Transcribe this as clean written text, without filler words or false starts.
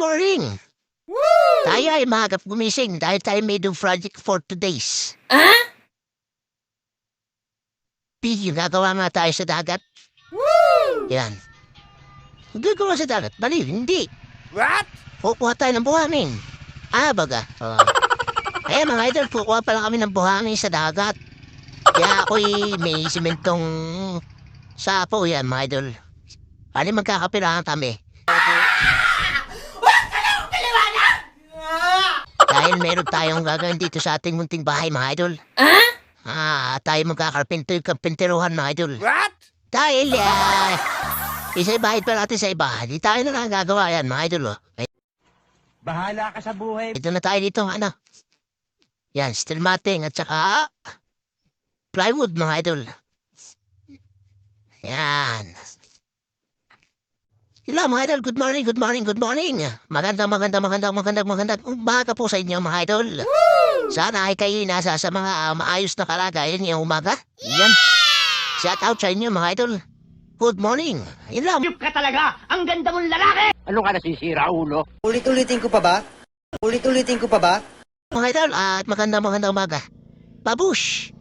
morning! Tayo ay maagap gumising dahil tayo may do project for 2 days. Yung gagawa nga tayo sa dagat. Yan. Gagawa sa dagat? Baliw, hindi. What? Kukuha tayo ng buhangin. Baga. Kaya mga idol, kukuha pala kami ng buhangin sa dagat. Kaya ako'y may simentong sapo yan, mga idol. Ano magkakapirahan kami? Dahil meron tayong gagawin dito sa ating munting bahay, mga idol. Tayo magkakarpinteruhan, mga idol. What? Dahil, isa-ibahid pa natin sa iba. Di tayo na lang gagawa yan, mga idol. Bahala ka sa buhay. Ito na tayo dito, ano? Yan, steel matting at saka plywood, mga idol. Yan. Hello, mga idol. Good morning, good morning, good morning. Magandang umaga po sa inyo, mga idol. Sana ay kayo nasa sa mga maayos na kalagayan ngayong umaga. Yan. Shout out sa inyo, mga idol. Good morning. Yun lang. Hayop ka talaga! Ang ganda mong lalaki! Ano ka nasisira, ulo? Ulit-ulitin ko pa ba? Ulit-ulitin ko pa ba? Mga idol, at magandang umaga. Babush!